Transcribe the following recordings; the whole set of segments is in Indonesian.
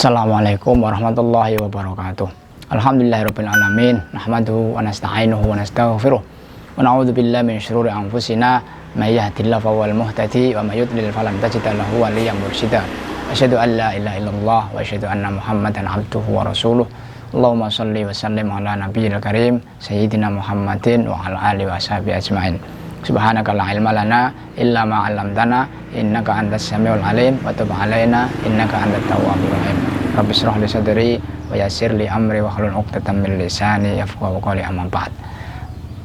Assalamualaikum warahmatullahi wabarakatuh. Alhamdulillahirabbil alamin, nahmaduhu wa nasta'inuhu wa nastaghfiruh. Wa na'udzu billahi min syururi anfusina, may yahdihillahu fahuwal muhtadi wa may yudlil falan tajid lahu waliyyan mursyida. Asyhadu an la ilaha illallah wa asyhadu anna Muhammadan abduhu wa rasuluh. Allahumma shalli wa sallim ala nabiyyil karim sayyidina Muhammadin wa ala alihi wa sahbihi ajmain. Subhanaka la ilma lana illa ma 'allamtana innaka antas samiul alim wa tub 'alaina innaka antat tawwabur rahim. Rabbi shrah li sadri wa yassir li amri wa hlul 'uqdatam min lisani yafqahu qawli, amma ba'd.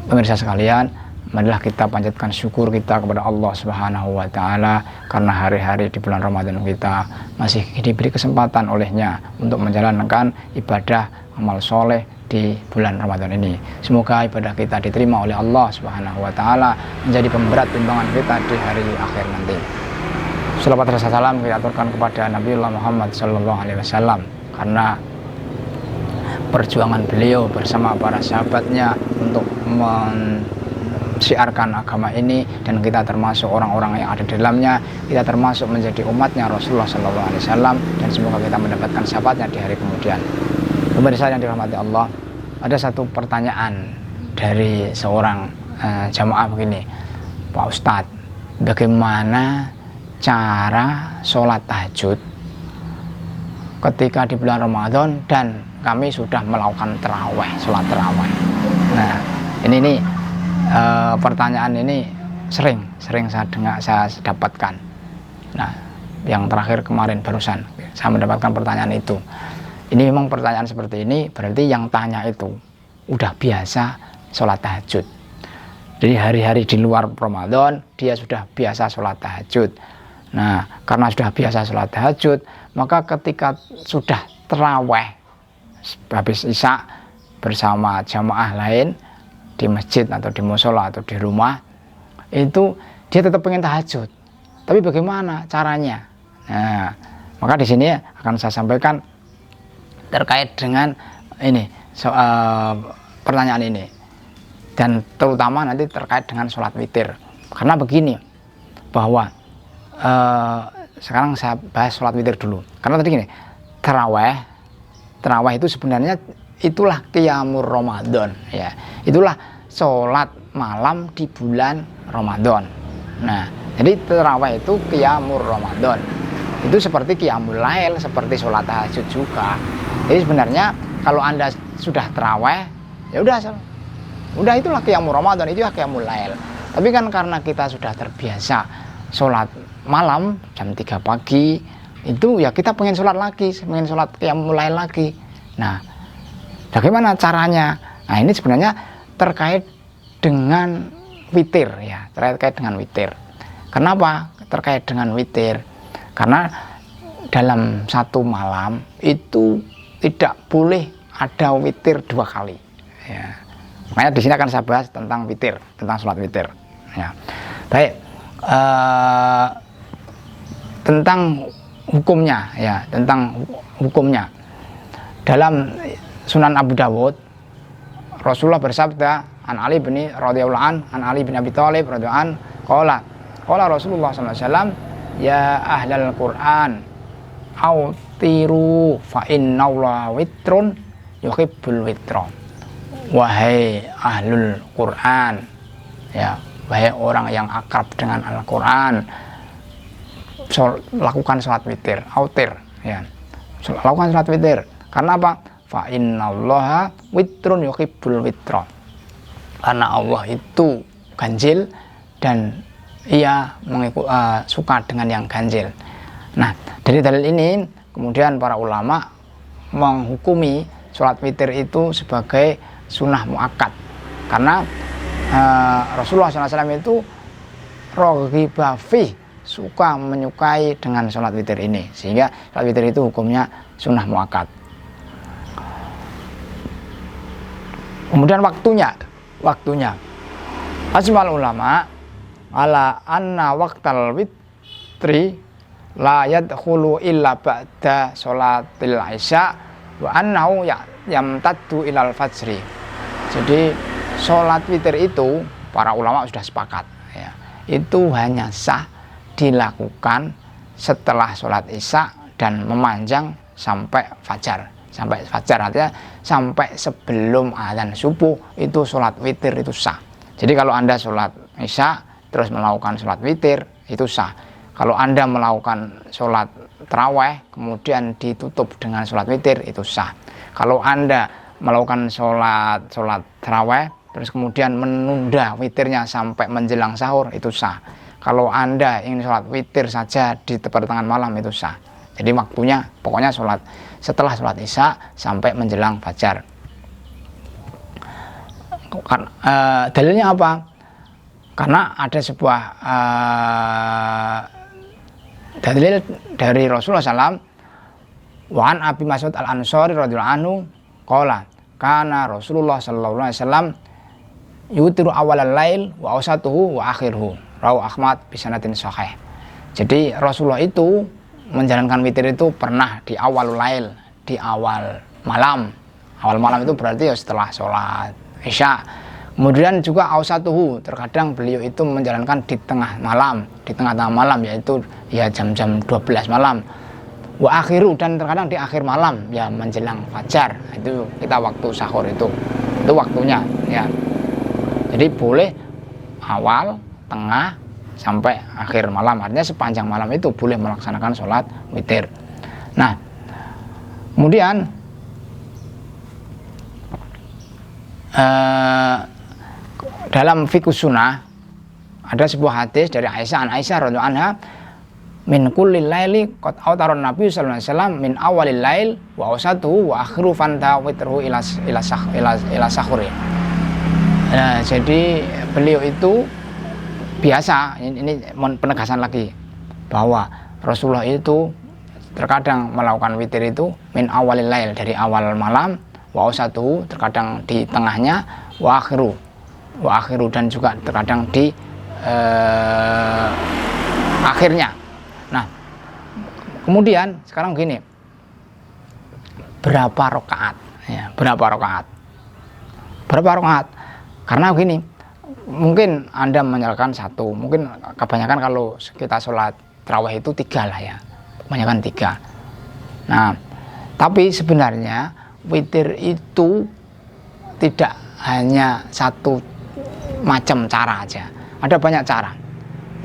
Pemirsa sekalian, marilah kita panjatkan syukur kita kepada Allah Subhanahu wa taala karena hari-hari di bulan Ramadan kita masih diberi kesempatan olehnya untuk menjalankan ibadah amal soleh di bulan Ramadan ini. Semoga ibadah kita diterima oleh Allah Subhanahu wa taala, menjadi pemberat timbangan kita di hari akhir nanti. Shalawat dan salam kita aturkan kepada Nabiullah Muhammad sallallahu alaihi wasallam, karena perjuangan beliau bersama para sahabatnya untuk mensiarkan agama ini, dan kita termasuk orang-orang yang ada di dalamnya, kita termasuk menjadi umatnya Rasulullah sallallahu alaihi wasallam, dan semoga kita mendapatkan syafaatnya di hari kemudian. Pemirsa yang dirahmati Allah, ada satu pertanyaan dari seorang jamaah begini, Pak Ustadz, bagaimana cara sholat tahajud ketika di bulan Ramadan dan kami sudah melakukan terawih, sholat terawih? Nah, ini pertanyaan ini sering saya dengar, saya dapatkan. Nah, yang terakhir kemarin barusan saya mendapatkan pertanyaan itu. Ini memang pertanyaan seperti ini berarti yang tanya itu udah biasa sholat tahajud. Jadi hari-hari di luar Ramadan dia sudah biasa sholat tahajud. Nah, karena sudah biasa sholat tahajud, maka ketika sudah terawih habis isya bersama jamaah lain di masjid atau di musola atau di rumah, itu dia tetap pengen tahajud. Tapi bagaimana caranya? Nah, maka di sini akan saya sampaikan terkait dengan ini pertanyaan ini, dan terutama nanti terkait dengan sholat witir. Karena begini, bahwa sekarang saya bahas sholat witir dulu. Karena tadi gini, terawih itu sebenarnya itulah qiyamul Ramadan, ya, itulah sholat malam di bulan Ramadan. Nah, jadi terawih itu qiyamul Ramadan, itu seperti qiyamul lail, seperti sholat tahajud juga. Jadi sebenarnya kalau Anda sudah terawih, ya udah itulah qiyamul Ramadan, itu ya qiyamul lail. Tapi kan karena kita sudah terbiasa sholat malam jam 3 pagi, itu ya kita pengen sholat lagi, pengen sholat qiyamul lail lagi. Nah, bagaimana caranya? Nah, ini sebenarnya terkait dengan witir, ya, terkait dengan witir. Kenapa terkait dengan witir? Karena dalam satu malam itu tidak boleh ada witir 2 kali, ya. Makanya di sini akan saya bahas tentang witir, tentang sholat witir, ya. Baik, tentang hukumnya, ya, tentang hukumnya. Dalam Sunan Abu Dawud, Rasulullah bersabda, an Ali bin radhiyallahu an Ali bin Abi Thalib radhiyallahu an, qala Rasulullah sallallahu alaihi wasallam, ya ahlal Quran, autiru fa innallaha witrun yuhibbul witra. Wahai ahlul Quran, ya, wahai orang yang akrab dengan Al-Quran, lakukan sholat witir, autir, ya, lakukan sholat witir. Karena apa? Fa innallaha witrun yuhibbul witra. Karena Allah itu ganjil dan ia suka dengan yang ganjil. Nah, dari dalil ini kemudian para ulama menghukumi sholat witir itu sebagai sunnah muakkad, karena Rasulullah SAW itu raghiba fi, suka menyukai dengan sholat witir ini, sehingga sholat witir itu hukumnya sunnah muakkad. Kemudian waktunya ajmal ulama ala anna waqtal witri la yadkhulu illa ba'da sholatil isya wa annahu yamtaddu ilal fajri. Jadi sholat witir itu para ulama sudah sepakat, ya, itu hanya sah dilakukan setelah sholat isya dan memanjang sampai fajar. Sampai fajar artinya sampai sebelum adzan subuh itu sholat witir itu sah. Jadi kalau Anda sholat isya terus melakukan sholat witir itu sah. Kalau Anda melakukan sholat taraweh kemudian ditutup dengan sholat witir itu sah. Kalau Anda melakukan sholat taraweh terus kemudian menunda witirnya sampai menjelang sahur itu sah. Kalau Anda ingin sholat witir saja di pertengahan malam itu sah. Jadi waktunya pokoknya setelah sholat isya sampai menjelang fajar. Dalilnya apa? Karena ada sebuah dalil dari Rasulullah SAW. Wa an Abi Mas'ud al-Ansari radhiyallahu anhu qala kana Rasulullah sallallahu alaihi wasallam yutiru awalal lail wa awsatuhu wa akhiruhu. Rawahu Ahmad bi sanadin sahih. Jadi Rasulullah itu menjalankan witir itu pernah di awal lail, di awal malam. Awal malam itu berarti ya setelah sholat isya. Kemudian juga awsatuhu, terkadang beliau itu menjalankan di tengah tengah malam yaitu ya jam-jam 12 malam. Wa akhiru, dan terkadang di akhir malam ya menjelang fajar. Itu kita waktu sahur itu waktunya ya. Jadi boleh awal, tengah sampai akhir malam, artinya sepanjang malam itu boleh melaksanakan sholat witir. Nah, kemudian dalam fiqh sunnah ada sebuah hadis dari Aisyah radhiyallahu anha, min kullil laili qad awtaron Nabi sallallahu alaihi wasallam min awalil lail wa awsatuhu wa akhiru fanta witruhu ila sahuri. Nah, jadi beliau itu biasa, ini penegasan lagi bahwa Rasulullah itu terkadang melakukan witir itu min awalil lail, dari awal malam, wa awsatuhu, terkadang di tengahnya, wa akhiru dan juga terkadang di akhirnya. Nah, kemudian sekarang gini, berapa rakaat? Ya, berapa rakaat? Karena gini, mungkin Anda menyalakan satu, mungkin kebanyakan kalau kita sholat tarawih itu 3 lah ya, kebanyakan 3. Nah, tapi sebenarnya witir itu tidak hanya satu macam cara aja, ada banyak cara.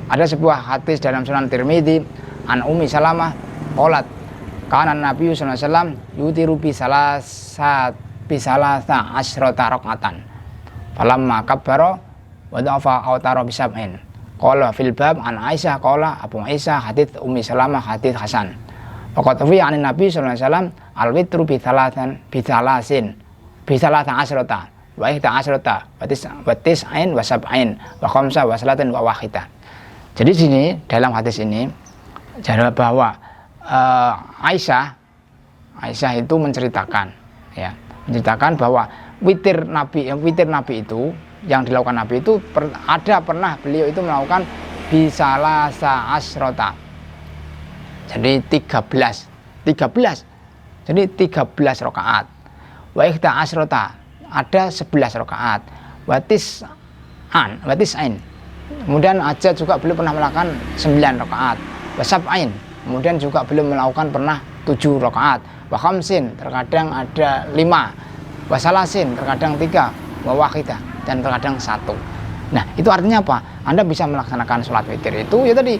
Ada sebuah hadis dalam Sunan Tirmidzi an Ummi Salamah qalat kana Nabi sallallahu alaihi wasallam yutiru bi salasa asyrata raqatan falamma kabbara wa dhafa autara bi sab'in qala fil bab an Aisyah qala Abu Aisyah hadits Ummi Salamah hadits hasan faqad fi an Nabi sallallahu alaihi wasallam al witru bi salasin asyrata wa ihda asyrata wa tis'ain wa sab'ain wa khamsa wa salatin wa wahidah. Jadi sini dalam hadis ini adalah bahwa Aisyah itu menceritakan bahwa witir Nabi itu yang dilakukan Nabi itu pernah beliau itu melakukan bisalasa asrota. Jadi 13. Jadi 13 rakaat. Wa ihda asrota, ada 11 rakaat. Wa tis'ain. Kemudian aja juga beliau pernah melakukan 9 rakaat. Wa sab'ain. Kemudian juga beliau melakukan pernah 7 rakaat. Wa khamsin, terkadang ada 5. Wa salasin, terkadang 3. Wa wahidah, dan terkadang 1. Nah, itu artinya apa? Anda bisa melaksanakan sholat witir itu ya tadi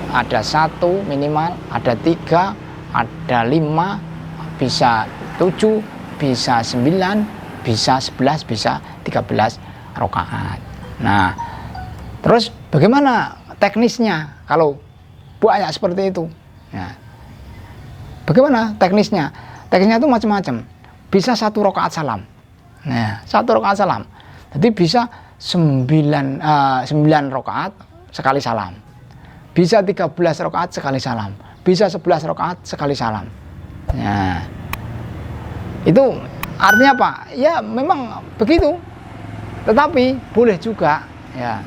ada 1 minimal, ada 3, ada 5, bisa 7, bisa 9, bisa 11, bisa 13 rakaat. Nah, terus bagaimana teknisnya kalau banyak seperti itu? Nah, bagaimana teknisnya? Teknisnya itu macam-macam. Bisa 1 rakaat salam. Nah, 1 rakaat salam. Jadi bisa 9 rakaat sekali salam. Bisa 13 rakaat sekali salam. Bisa 11 rakaat sekali salam. Nah, itu artinya apa? Ya memang begitu. Tetapi boleh juga ya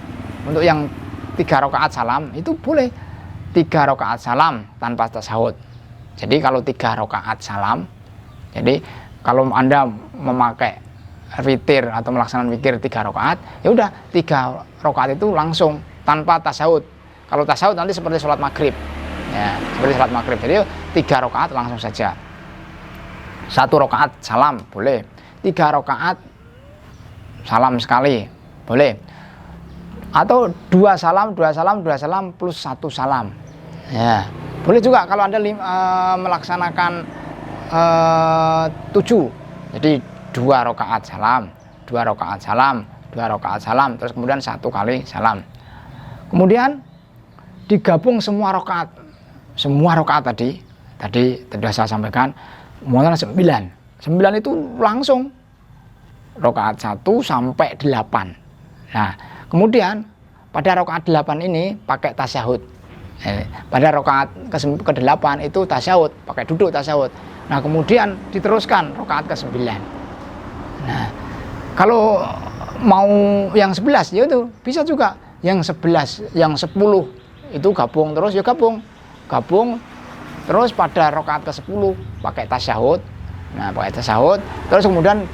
untuk yang 3 rakaat salam itu boleh 3 rakaat salam tanpa tasyahud. Jadi kalau 3 rakaat salam, jadi kalau Anda memakai witir atau melaksanakan witir 3 rakaat, ya udah 3 rakaat itu langsung tanpa tasyahud. Kalau tasyahud nanti seperti sholat maghrib, ya seperti sholat maghrib. Jadi 3 rakaat langsung saja. 1 rakaat salam boleh, 3 rakaat salam sekali boleh, atau 2 salam plus 1 salam. Ya, boleh juga kalau Anda melaksanakan 7. Jadi 2 rakaat salam, 2 rakaat salam, 2 rakaat salam, terus kemudian 1 kali salam. Kemudian digabung semua rakaat tadi sudah saya sampaikan, mulai 9 itu langsung rakaat 1 sampai 8. Nah, kemudian pada rakaat 8 ini pakai tasyahud. Pada rakaat ke-8 itu tasyahud, pakai duduk tasyahud. Nah, kemudian diteruskan rakaat ke-9. Nah, kalau mau yang 11 ya itu bisa juga. Yang 11, yang 10 itu gabung terus ya gabung terus pada rakaat ke-10 pakai tasyahud. Nah, pakai tasyahud terus kemudian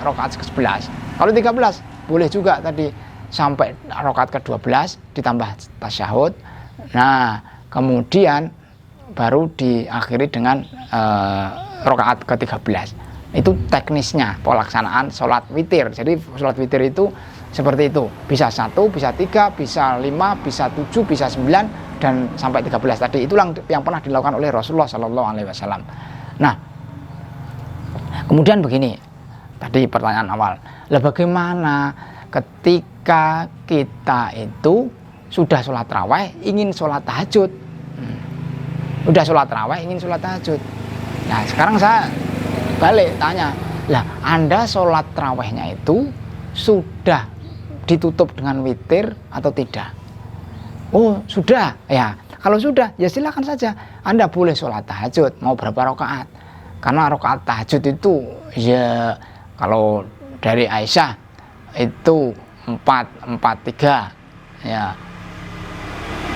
rakaat ke-11. Kalau 13 boleh juga tadi sampai rakaat ke-12 ditambah tasyahud. Nah, kemudian baru diakhiri dengan rakaat ke-13. Itu teknisnya pelaksanaan sholat witir. Jadi sholat witir itu seperti itu, bisa 1, bisa 3, bisa 5, bisa 7, bisa 9, dan sampai 13 tadi. Itulah yang pernah dilakukan oleh Rasulullah SAW. Nah, kemudian begini, tadi pertanyaan awal, lah bagaimana ketika kita itu sudah sholat tarawih ingin sholat tahajud? Udah sholat tarawih ingin sholat tahajud. Nah, sekarang saya balik tanya, lah Anda sholat tarawihnya itu sudah ditutup dengan witir atau tidak? Oh, sudah. Ya, kalau sudah ya silakan saja Anda boleh sholat tahajud mau berapa rakaat. Karena rakaat tahajud itu ya kalau dari Aisyah itu 4-4-3 ya.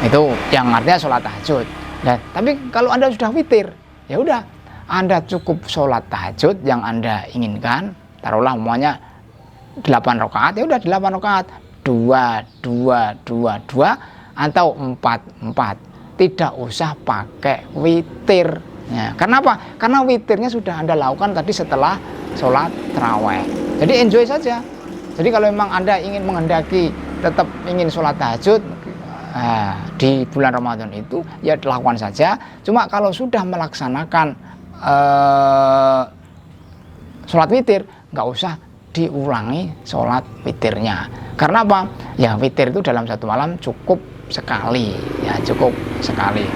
Itu yang artinya sholat tahajud. Nah, tapi kalau Anda sudah witir, ya udah Anda cukup sholat tahajud yang Anda inginkan. Taruhlah semuanya 8 rakaat, ya udah 8 rakaat, 2 atau 4. Tidak usah pakai witir. Ya, karena apa? Karena witirnya sudah Anda lakukan tadi setelah sholat tarawih. Jadi enjoy saja. Jadi kalau memang Anda ingin menghendaki tetap ingin sholat tahajud di bulan Ramadan itu, ya lakukan saja. Cuma kalau sudah melaksanakan sholat witir, nggak usah diulangi sholat witirnya. Karena apa? Ya witir itu dalam satu malam cukup sekali. Ya cukup sekali.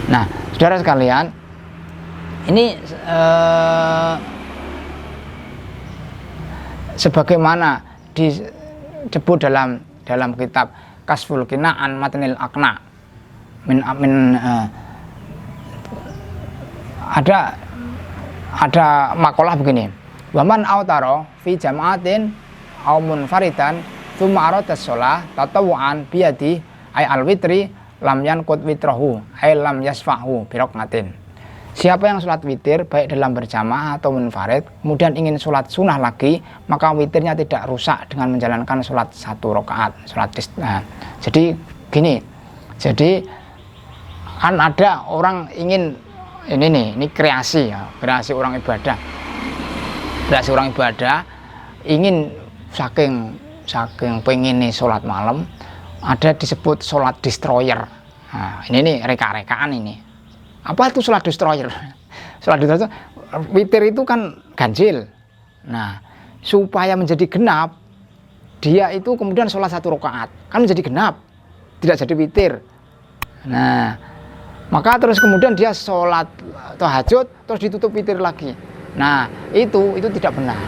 Nah, saudara sekalian, ini sebagaimana disebut dalam kitab Kasful Qina'an Matnil Aqna ada makalah begini, waman autaro fi jama'atin aw munfaridan tsumma arada shalah tatawuan biyadi ay al-witri lam yanqut witrahu ay lam yasfahu bi raqatin. Siapa yang sholat witir baik dalam berjamaah atau munfarid kemudian ingin sholat sunnah lagi, maka witirnya tidak rusak dengan menjalankan sholat 1 rakaat, jadi gini, jadi kan ada orang ingin ini kreasi ya, kreasi orang ibadah ingin saking pengen nih sholat malam, ada disebut sholat destroyer. Nah, ini reka-rekaan ini. Apa itu sholat destroyer? Sholat destroyer, witir itu kan ganjil. Nah, supaya menjadi genap, dia itu kemudian sholat 1 rakaat, kan menjadi genap, tidak jadi witir. Nah, maka terus kemudian dia sholat tahajud, terus ditutup witir lagi. Nah, itu tidak benar.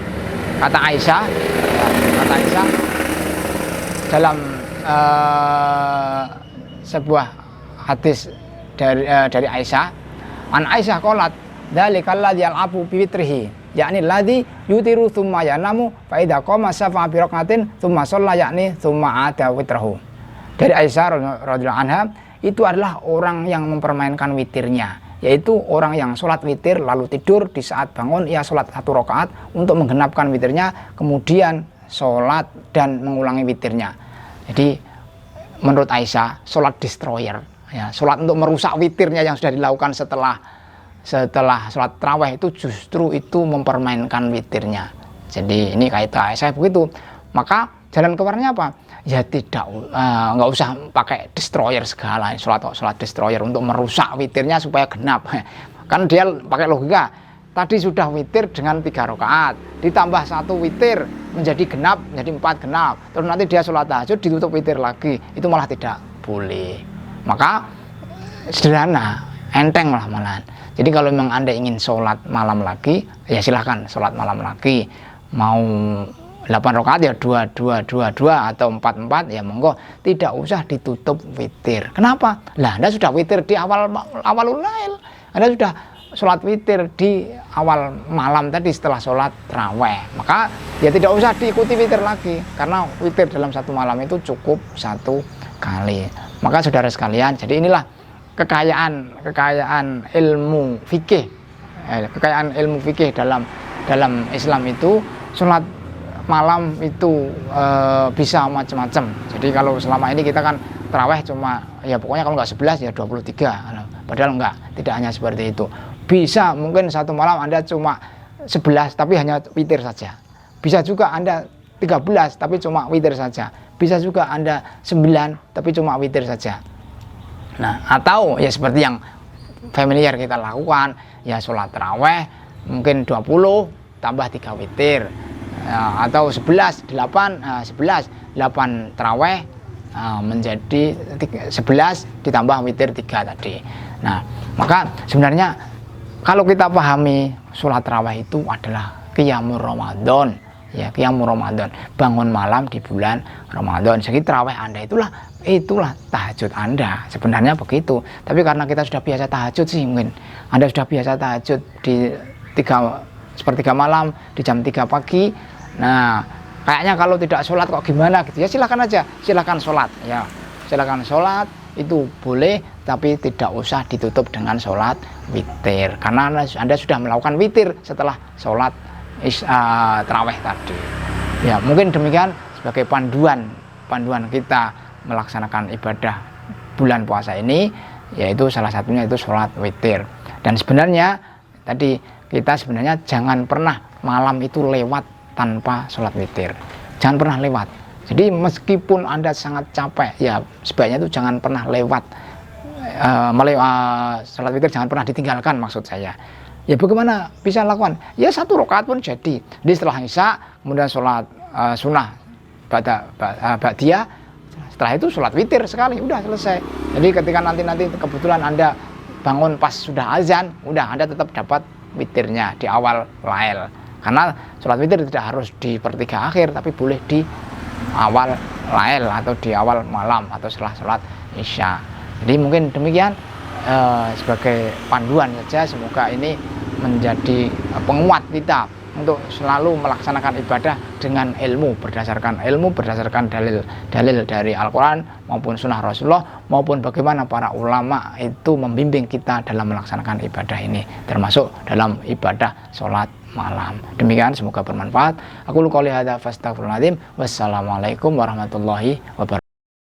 Kata Aisyah dalam sebuah hadis dari Aisyah, an Aisyah qalat dzalikal ladzi yal'abu bi witrihi, yakni ladzi yutiru tsumma yanamu fa idza qama safa bi raqatin tsumma shalla, yakni tsumma ada witrahu. Dari Aisyah radhiyallahu anha, itu adalah orang yang mempermainkan witirnya, yaitu orang yang sholat witir lalu tidur, di saat bangun ia sholat 1 rakaat untuk menggenapkan witirnya, kemudian sholat dan mengulangi witirnya. Jadi menurut Aisyah sholat destroyer ya, sholat untuk merusak witirnya yang sudah dilakukan setelah sholat tarawih itu justru itu mempermainkan witirnya. Jadi ini kaitan saya begitu. Maka jalan keluarnya apa? Ya tidak, nggak usah pakai destroyer segala, sholat destroyer untuk merusak witirnya supaya genap. Kan dia pakai logika, tadi sudah witir dengan 3 rakaat, ditambah 1 witir menjadi genap, menjadi 4 genap, terus nanti dia sholat tahajud ditutup witir lagi, itu malah tidak boleh. Maka sederhana, enteng lah malahan. Jadi kalau memang Anda ingin sholat malam lagi, ya silahkan sholat malam lagi. Mau 8 rakaat ya 2 atau 4 ya monggo, tidak usah ditutup witir. Kenapa? Lah Anda sudah witir di awalul lail. Anda sudah sholat witir di awal malam tadi setelah sholat tarawih. Maka ya tidak usah diikuti witir lagi, karena witir dalam satu malam itu cukup 1 kali. Maka saudara sekalian, jadi inilah kekayaan ilmu fikih. Kekayaan ilmu fikih dalam Islam itu, sholat malam itu bisa macam-macam. Jadi kalau selama ini kita kan tarawih cuma ya pokoknya kalau nggak 11 ya 23, padahal tidak hanya seperti itu. Bisa mungkin satu malam Anda cuma 11 tapi hanya witir saja. Bisa juga Anda 13 tapi cuma witir saja. Bisa juga Anda 9 tapi cuma witir saja. Nah, atau ya seperti yang familiar kita lakukan, ya sholat tarawih mungkin 20 tambah 3 witir. Ya, atau 11 tarawih menjadi 11 ditambah witir 3 tadi. Nah, maka sebenarnya kalau kita pahami sholat tarawih itu adalah qiyamul Ramadan, ya, qiyamul Ramadan, bangun malam di bulan Ramadan. Jadi tarawih Anda itulah tahajud Anda, sebenarnya begitu. Tapi karena kita sudah biasa tahajud sih, mungkin Anda sudah biasa tahajud di 3 malam, di jam 3 pagi. Nah, kayaknya kalau tidak sholat kok gimana gitu, ya silakan aja, silakan sholat, ya silakan sholat, itu boleh, tapi tidak usah ditutup dengan sholat witir, karena Anda sudah melakukan witir setelah sholat tarawih tadi. Ya mungkin demikian sebagai panduan kita melaksanakan ibadah bulan puasa ini, yaitu salah satunya itu sholat witir. Dan sebenarnya tadi kita sebenarnya jangan pernah malam itu lewat tanpa sholat witir, jangan pernah lewat. Jadi meskipun Anda sangat capek, ya sebaiknya itu jangan pernah lewat sholat witir, jangan pernah ditinggalkan maksud saya. Ya bagaimana bisa lakukan? Ya 1 rakaat pun jadi. Jadi setelah isya kemudian sholat sunnah ba'diyah, setelah itu sholat witir sekali, udah selesai. Jadi ketika nanti kebetulan Anda bangun pas sudah azan, udah Anda tetap dapat witirnya di awal lail. Karena sholat witir tidak harus di sepertiga akhir, tapi boleh di awal lail atau di awal malam atau setelah sholat isya. Jadi mungkin demikian sebagai panduan saja. Semoga ini menjadi penguat kita untuk selalu melaksanakan ibadah dengan ilmu, berdasarkan dalil dari Al-Quran maupun Sunnah Rasulullah, maupun bagaimana para ulama itu membimbing kita dalam melaksanakan ibadah ini, termasuk dalam ibadah sholat malam. Demikian, semoga bermanfaat. Aku qouli hadza fastaghfirullahaladzim. Wassalamualaikum warahmatullahi wabarakatuh.